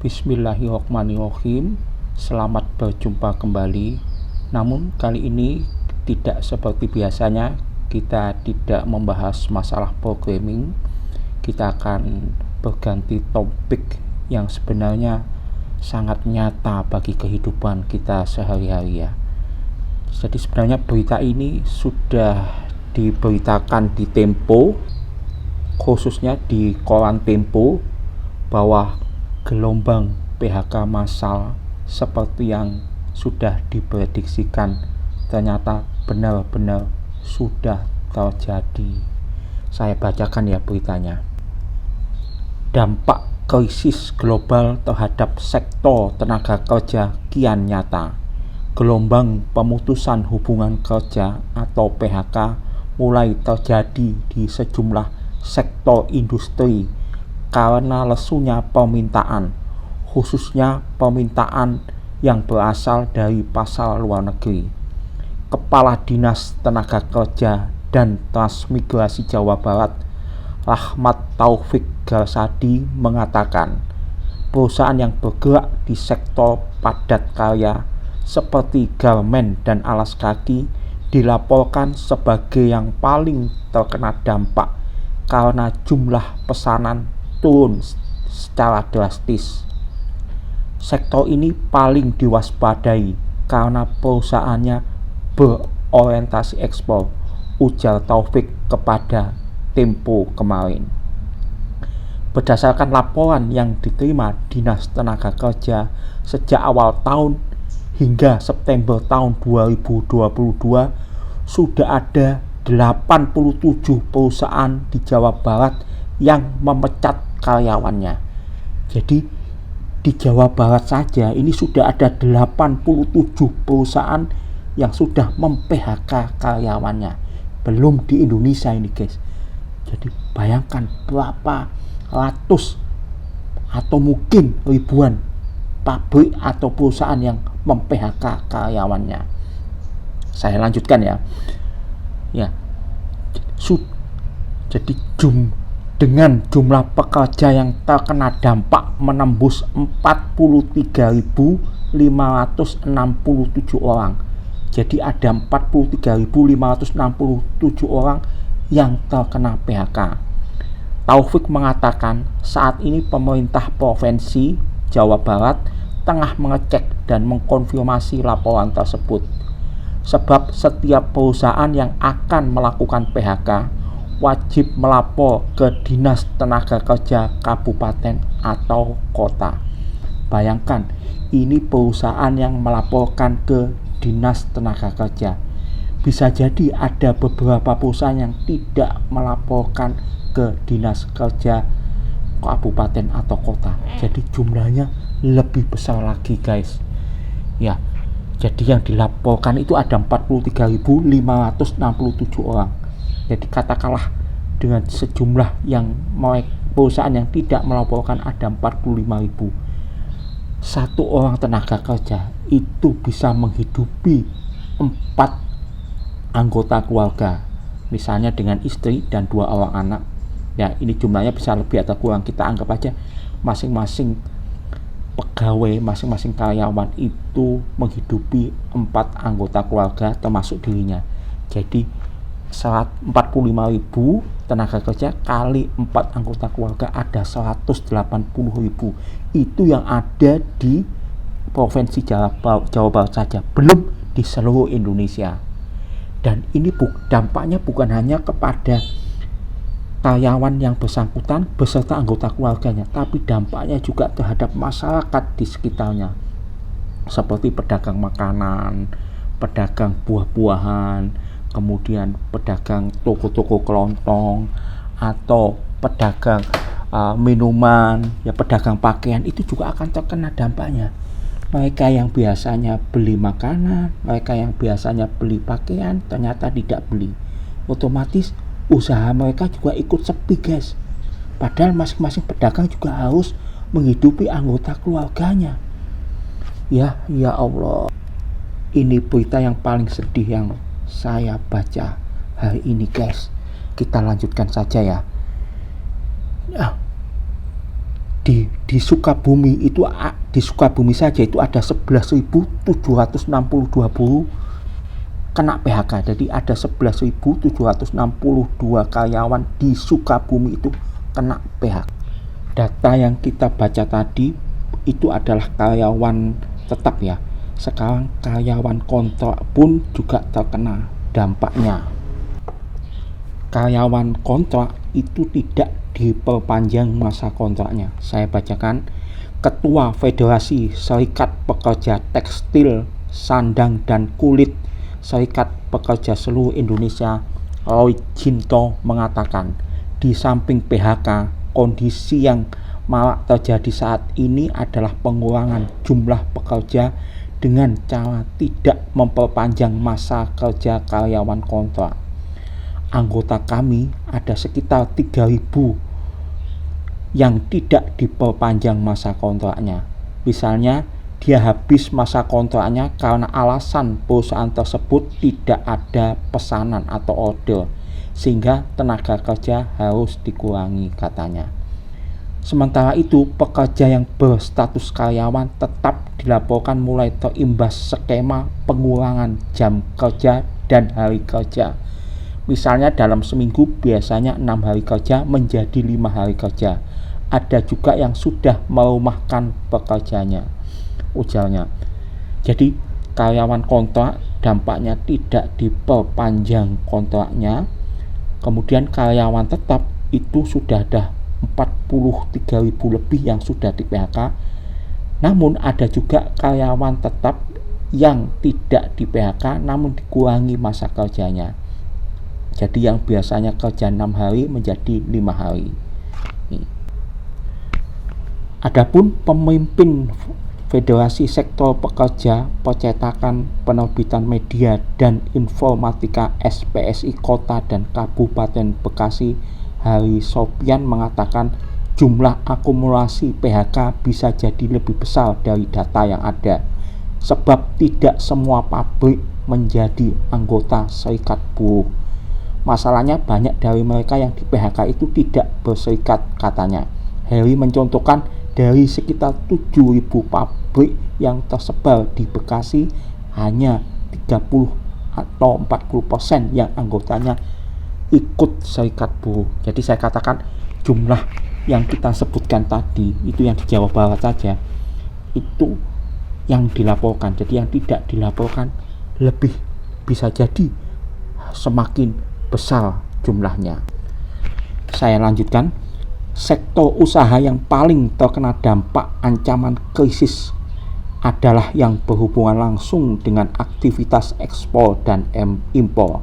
Bismillahirrahmanirrahim. Selamat berjumpa kembali. Namun kali ini tidak seperti biasanya, kita tidak membahas masalah programming. Kita akan berganti topik yang sebenarnya sangat nyata bagi kehidupan kita sehari-hari ya. Jadi sebenarnya berita ini sudah diberitakan di Tempo, khususnya di koran Tempo, bahwa gelombang PHK massal seperti yang sudah diprediksikan ternyata benar-benar sudah terjadi. Saya bacakan ya beritanya. Dampak krisis global terhadap sektor tenaga kerja kian nyata. Gelombang pemutusan hubungan kerja atau PHK mulai terjadi di sejumlah sektor industri karena lesunya permintaan, khususnya permintaan yang berasal dari pasar luar negeri. Kepala Dinas Tenaga Kerja dan Transmigrasi Jawa Barat, Rahmat Taufik Garsadi, mengatakan perusahaan yang bergerak di sektor padat karya seperti garmen dan alas kaki dilaporkan sebagai yang paling terkena dampak karena jumlah pesanan turun secara drastis. Sektor ini paling diwaspadai karena perusahaannya berorientasi ekspor, ujar Taufik kepada Tempo kemarin. Berdasarkan laporan yang diterima Dinas Tenaga Kerja sejak awal tahun hingga September tahun 2022, sudah ada 87 perusahaan di Jawa Barat yang memecat karyawannya. Jadi di Jawa Barat saja ini sudah ada 87 perusahaan yang sudah mem-PHK karyawannya. Belum di Indonesia ini guys. Jadi bayangkan berapa ratus atau mungkin ribuan pabrik atau perusahaan yang mem-PHK karyawannya. Saya lanjutkan ya. Jadi dengan jumlah pekerja yang terkena dampak menembus 43.567 orang. Jadi ada 43.567 orang yang terkena PHK. Taufik mengatakan saat ini pemerintah Provinsi Jawa Barat tengah mengecek dan mengkonfirmasi laporan tersebut. Sebab setiap perusahaan yang akan melakukan PHK wajib melapor ke Dinas Tenaga Kerja Kabupaten atau Kota. Bayangkan, ini perusahaan yang melaporkan ke Dinas Tenaga Kerja. Bisa jadi ada beberapa perusahaan yang tidak melaporkan ke Dinas Kerja Kabupaten atau Kota. Jadi jumlahnya lebih besar lagi guys. Ya, jadi yang dilaporkan itu ada 43.567 orang. Jadi katakanlah dengan sejumlah yang perusahaan yang tidak melaporkan ada 45.000. Satu orang tenaga kerja itu bisa menghidupi 4 anggota keluarga. Misalnya dengan istri dan 2 orang anak. Ya, ini jumlahnya bisa lebih atau kurang. Kita anggap aja masing-masing pegawai, masing-masing karyawan itu menghidupi 4 anggota keluarga termasuk dirinya. Jadi 45.000 tenaga kerja kali 4 anggota keluarga ada 180.000. Itu yang ada di Provinsi Jawa Barat saja, belum di seluruh Indonesia. Dan ini dampaknya bukan hanya kepada karyawan yang bersangkutan beserta anggota keluarganya, tapi dampaknya juga terhadap masyarakat di sekitarnya, seperti pedagang makanan, pedagang buah-buahan, kemudian pedagang toko-toko kelontong, atau pedagang minuman, ya pedagang pakaian, itu juga akan terkena dampaknya. Mereka yang biasanya beli makanan, mereka yang biasanya beli pakaian, ternyata tidak beli. Otomatis usaha mereka juga ikut sepi guys. Padahal masing-masing pedagang juga harus menghidupi anggota keluarganya. Ya Allah. Ini berita yang paling sedih yang saya baca hari ini guys. Kita lanjutkan saja ya. di Sukabumi itu, di Sukabumi saja itu ada 11.762 buruh kena PHK. Jadi ada 11.762 karyawan di Sukabumi itu kena PHK. Data yang kita baca tadi itu adalah karyawan tetap ya. Sekarang karyawan kontrak pun juga terkena dampaknya. Karyawan kontrak itu tidak diperpanjang masa kontraknya. Saya bacakan. Ketua Federasi Serikat Pekerja Tekstil, Sandang dan Kulit Serikat Pekerja Seluruh Indonesia, Roy Jinto, mengatakan, di samping PHK, kondisi yang marak terjadi saat ini adalah pengurangan jumlah pekerja dengan cara tidak memperpanjang masa kerja karyawan kontrak. Anggota kami ada sekitar 3.000 yang tidak diperpanjang masa kontraknya. Misalnya, dia habis masa kontraknya karena alasan perusahaan tersebut tidak ada pesanan atau order, sehingga tenaga kerja harus dikurangi, katanya. Sementara itu, pekerja yang berstatus karyawan tetap dilaporkan mulai terimbas skema pengurangan jam kerja dan hari kerja. Misalnya dalam seminggu biasanya 6 hari kerja menjadi 5 hari kerja. Ada juga yang sudah merumahkan pekerjanya, ujarnya. Jadi karyawan kontrak dampaknya tidak diperpanjang kontraknya. Kemudian karyawan tetap itu sudah ada 43.000 lebih yang sudah di PHK. Namun ada juga karyawan tetap yang tidak di PHK namun dikurangi masa kerjanya. Jadi yang biasanya kerja 6 hari menjadi 5 hari. Adapun pemimpin Federasi Sektor Pekerja Percetakan, Penerbitan Media dan Informatika SPSI Kota dan Kabupaten Bekasi, Hari Sopyan, mengatakan jumlah akumulasi PHK bisa jadi lebih besar dari data yang ada, sebab tidak semua pabrik menjadi anggota serikat buruh. Masalahnya banyak dari mereka yang di PHK itu tidak berserikat, katanya. Heri mencontohkan dari sekitar 7.000 pabrik yang tersebar di Bekasi, hanya 30 atau 40% yang anggotanya ikut serikat buruh. Jadi saya katakan jumlah yang kita sebutkan tadi itu yang di Jawa Barat saja itu yang dilaporkan. Jadi yang tidak dilaporkan lebih bisa jadi semakin besar jumlahnya. Saya lanjutkan. Sektor usaha yang paling terkena dampak ancaman krisis adalah yang berhubungan langsung dengan aktivitas ekspor dan impor.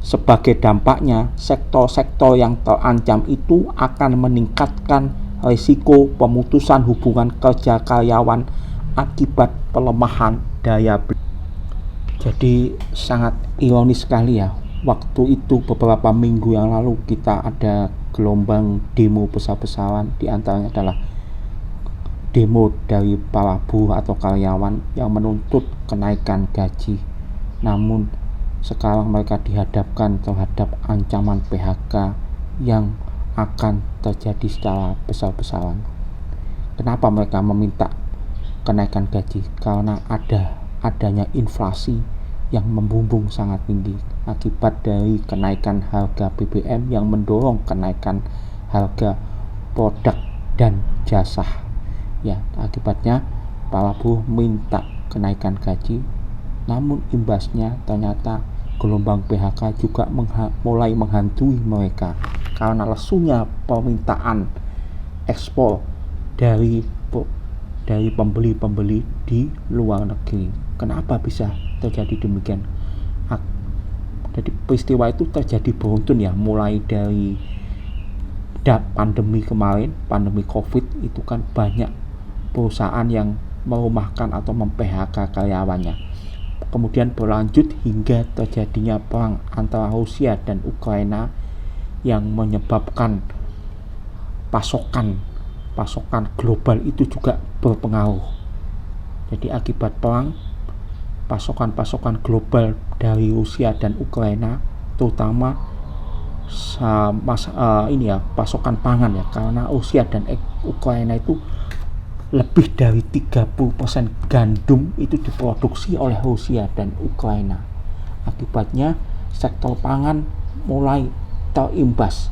Sebagai dampaknya, sektor-sektor yang terancam itu akan meningkatkan risiko pemutusan hubungan kerja karyawan akibat pelemahan daya beli. Jadi sangat ironis sekali ya. Waktu itu beberapa minggu yang lalu kita ada gelombang demo besar-besaran, diantaranya adalah demo dari para buruh atau karyawan yang menuntut kenaikan gaji. Namun sekarang mereka dihadapkan terhadap ancaman PHK yang akan terjadi secara besar-besaran. Kenapa mereka meminta kenaikan gaji? Karena adanya inflasi yang membumbung sangat tinggi akibat dari kenaikan harga BBM yang mendorong kenaikan harga produk dan jasa. Ya, akibatnya para buruh minta kenaikan gaji, namun imbasnya ternyata gelombang PHK juga mulai menghantui mereka karena lesunya permintaan ekspor dari pembeli-pembeli di luar negeri. Kenapa bisa terjadi demikian? Jadi peristiwa itu terjadi beruntun ya, mulai dari pandemi kemarin, pandemi COVID itu kan banyak perusahaan yang merumahkan atau mem-PHK karyawannya. Kemudian berlanjut hingga terjadinya perang antara Rusia dan Ukraina yang menyebabkan pasokan global itu juga berpengaruh. Jadi akibat perang, pasokan global dari Rusia dan Ukraina, terutama pasokan pangan ya, karena Rusia dan Ukraina itu lebih dari 30% gandum itu diproduksi oleh Rusia dan Ukraina. Akibatnya sektor pangan mulai terimbas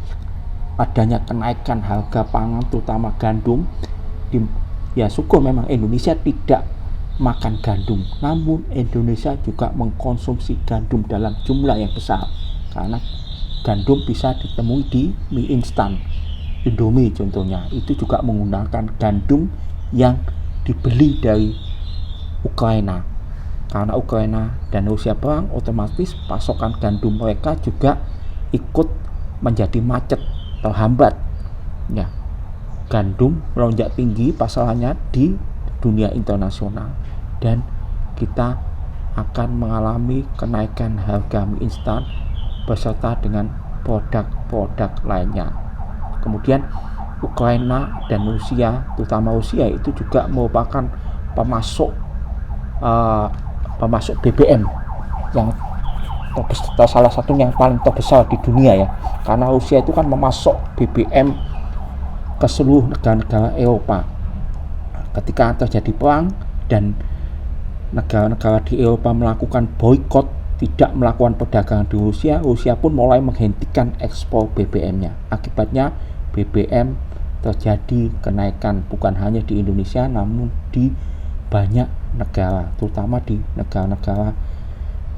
adanya kenaikan harga pangan terutama gandum. Syukur memang Indonesia tidak makan gandum, namun Indonesia juga mengkonsumsi gandum dalam jumlah yang besar karena gandum bisa ditemui di mie instan Indomie contohnya, itu juga menggunakan gandum yang dibeli dari Ukraina. Karena Ukraina dan Rusia perang, otomatis pasokan gandum mereka juga ikut menjadi macet, terhambat ya. Gandum melonjak tinggi pasarannya di dunia internasional dan kita akan mengalami kenaikan harga mie instan beserta dengan produk-produk lainnya. Kemudian Ukraina dan Rusia, terutama Rusia itu juga merupakan pemasok BBM yang salah satunya yang paling terbesar di dunia ya, karena Rusia itu kan memasok BBM ke seluruh negara-negara Eropa. Ketika terjadi perang dan negara-negara di Eropa melakukan boikot, tidak melakukan perdagangan di Rusia, Rusia pun mulai menghentikan ekspor BBM-nya. Akibatnya BBM terjadi kenaikan bukan hanya di Indonesia namun di banyak negara, terutama di negara-negara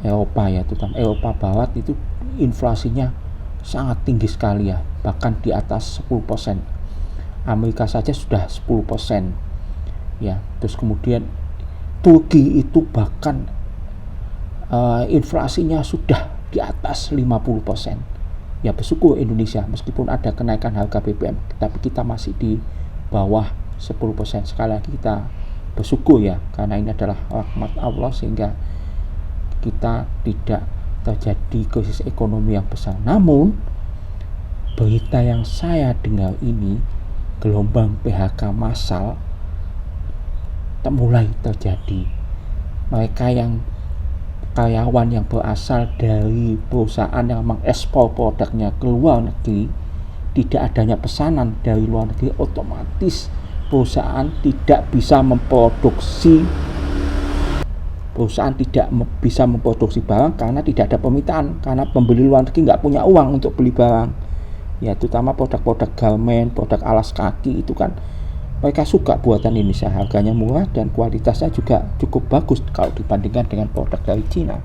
Eropa ya, terutama Eropa Barat itu inflasinya sangat tinggi sekali ya, bahkan di atas 10%. Amerika saja sudah 10% ya. Terus kemudian Turki itu bahkan inflasinya sudah di atas 50%. Ya bersyukur Indonesia meskipun ada kenaikan harga BBM, tapi kita masih di bawah 10%. Sekali lagi kita bersyukur ya, karena ini adalah rahmat Allah sehingga kita tidak terjadi krisis ekonomi yang besar. Namun berita yang saya dengar ini, gelombang PHK massal mulai terjadi. Mereka yang karyawan yang berasal dari perusahaan yang mengekspor produknya ke luar negeri, tidak adanya pesanan dari luar negeri, otomatis perusahaan tidak bisa memproduksi barang karena tidak ada permintaan, karena pembeli luar negeri nggak punya uang untuk beli barang ya, terutama produk-produk garment, produk alas kaki itu kan mereka suka buatan Indonesia, harganya murah dan kualitasnya juga cukup bagus kalau dibandingkan dengan produk dari Cina.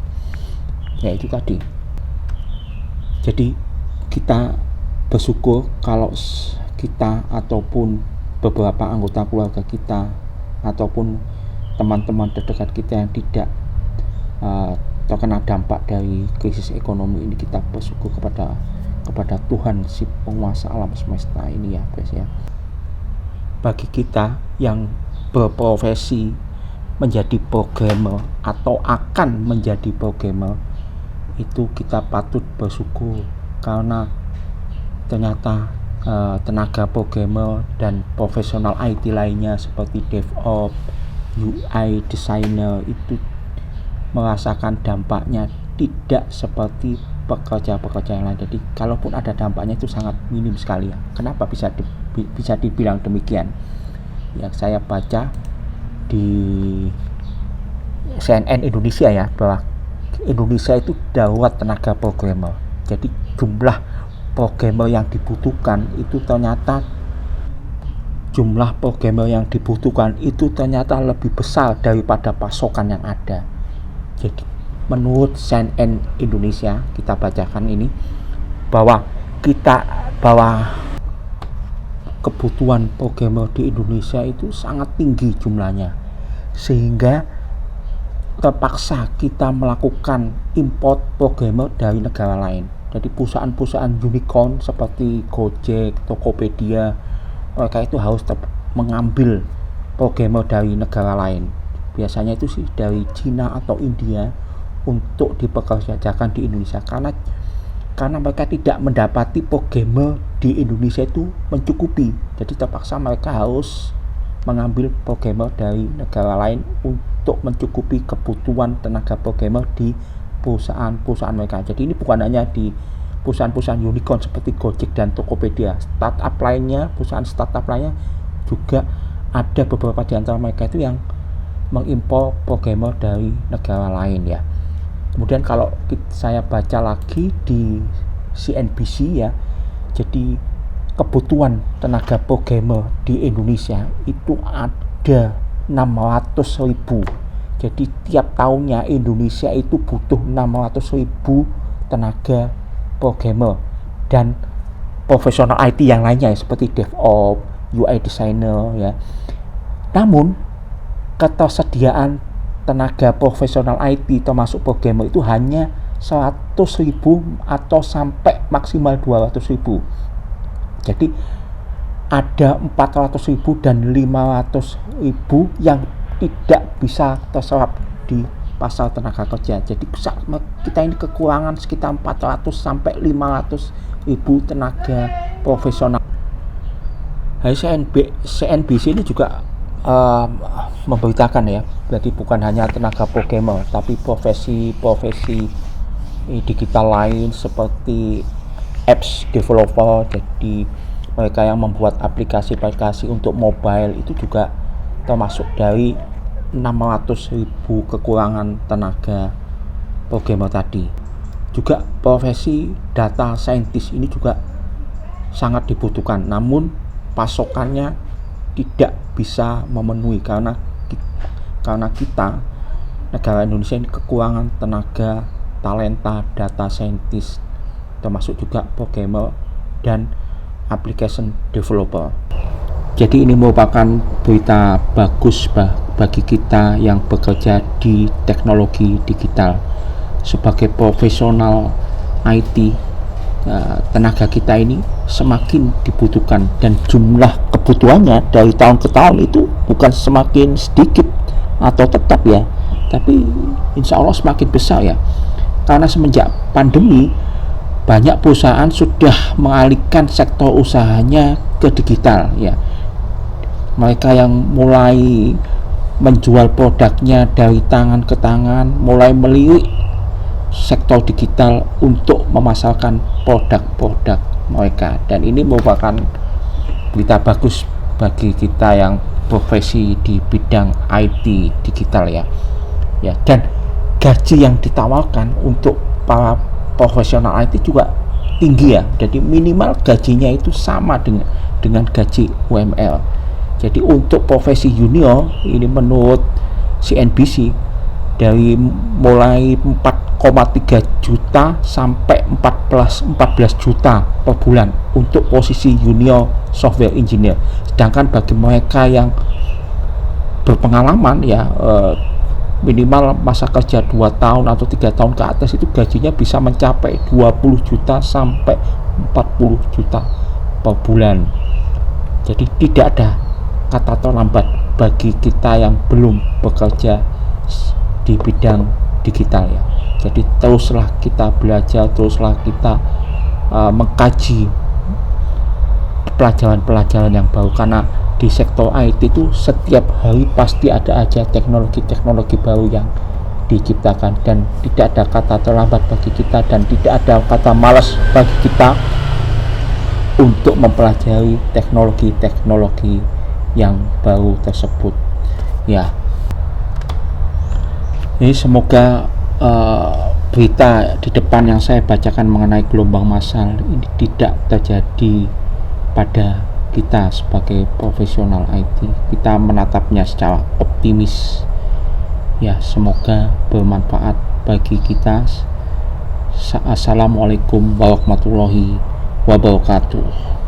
Ya itu tadi. Jadi kita bersyukur kalau kita ataupun beberapa anggota keluarga kita ataupun teman-teman terdekat kita yang tidak terkena dampak dari krisis ekonomi ini, kita bersyukur kepada Tuhan si penguasa alam semesta ini ya guys ya. Bagi kita yang berprofesi menjadi programmer atau akan menjadi programmer, itu kita patut bersyukur karena ternyata tenaga programmer dan profesional IT lainnya seperti DevOps, UI designer itu merasakan dampaknya tidak seperti pekerja-pekerja yang lain. Jadi kalaupun ada dampaknya itu sangat minim sekali ya. Kenapa bisa dibilang demikian? Yang saya baca di CNN Indonesia ya, bahwa Indonesia itu darurat tenaga programmer. Jadi jumlah programmer yang dibutuhkan itu ternyata lebih besar daripada pasokan yang ada. Jadi menurut CNN Indonesia, kita bacakan ini bahwa kebutuhan programmer di Indonesia itu sangat tinggi jumlahnya, sehingga terpaksa kita melakukan import programmer dari negara lain. Jadi perusahaan-perusahaan unicorn seperti Gojek, Tokopedia, mereka itu harus mengambil programmer dari negara lain. Biasanya itu sih dari Cina atau India untuk dipekerjakan di Indonesia, karena mereka tidak mendapati programmer di Indonesia itu mencukupi. Jadi terpaksa mereka harus mengambil programmer dari negara lain untuk mencukupi kebutuhan tenaga programmer di perusahaan mereka. Jadi ini bukan hanya di perusahaan-perusahaan unicorn seperti Gojek dan Tokopedia. Perusahaan startup lainnya juga ada beberapa di antara mereka itu yang mengimpor programmer dari negara lain ya. Kemudian kalau saya baca lagi di CNBC ya, jadi kebutuhan tenaga programmer di Indonesia itu ada 600.000. Jadi tiap tahunnya Indonesia itu butuh 600.000 tenaga programmer dan profesional IT yang lainnya ya, seperti DevOps, UI designer ya. Namun ketersediaan tenaga profesional IT termasuk programmer itu hanya 100.000 atau sampai maksimal 200.000. Jadi ada 400.000 dan 500.000 yang tidak bisa terserap di pasar tenaga kerja. Jadi kita ini kekurangan sekitar 400 sampai 500.000 tenaga profesional. CNBC ini juga memberitakan ya, berarti bukan hanya tenaga programmer, tapi profesi digital lain seperti apps developer. Jadi mereka yang membuat aplikasi-aplikasi untuk mobile itu juga termasuk dari 600.000 kekurangan tenaga programmer tadi. Juga profesi data scientist ini juga sangat dibutuhkan, namun pasokannya tidak bisa memenuhi karena kita negara Indonesia ini kekurangan tenaga talenta data scientist, termasuk juga programmer dan application developer. Jadi ini merupakan berita bagus bagi kita yang bekerja di teknologi digital. Sebagai profesional IT, tenaga kita ini semakin dibutuhkan dan jumlah kebutuhannya dari tahun ke tahun itu bukan semakin sedikit atau tetap ya, tapi insya Allah semakin besar ya. Karena semenjak pandemi banyak perusahaan sudah mengalihkan sektor usahanya ke digital ya. Mereka yang mulai menjual produknya dari tangan ke tangan, mulai melirik sektor digital untuk memasarkan produk-produk mereka, dan ini merupakan berita bagus bagi kita yang profesi di bidang IT digital ya. Dan gaji yang ditawarkan untuk para profesional IT juga tinggi ya. Jadi minimal gajinya itu sama dengan gaji UMR. Jadi untuk profesi junior ini menurut CNBC dari mulai 4,3 juta sampai 14 juta per bulan untuk posisi junior software engineer. Sedangkan bagi mereka yang berpengalaman ya, minimal masa kerja 2 tahun atau 3 tahun ke atas, itu gajinya bisa mencapai 20 juta sampai 40 juta per bulan. Jadi tidak ada kata terlambat bagi kita yang belum bekerja di bidang digital ya. Jadi teruslah kita belajar, teruslah kita mengkaji pelajaran-pelajaran yang baru, karena di sektor IT itu setiap hari pasti ada aja teknologi-teknologi baru yang diciptakan, dan tidak ada kata terlambat bagi kita dan tidak ada kata malas bagi kita untuk mempelajari teknologi-teknologi yang baru tersebut ya. Ini semoga berita di depan yang saya bacakan mengenai gelombang massal ini tidak terjadi pada kita sebagai profesional IT. Kita menatapnya secara optimis ya, semoga bermanfaat bagi kita. Assalamualaikum warahmatullahi wabarakatuh.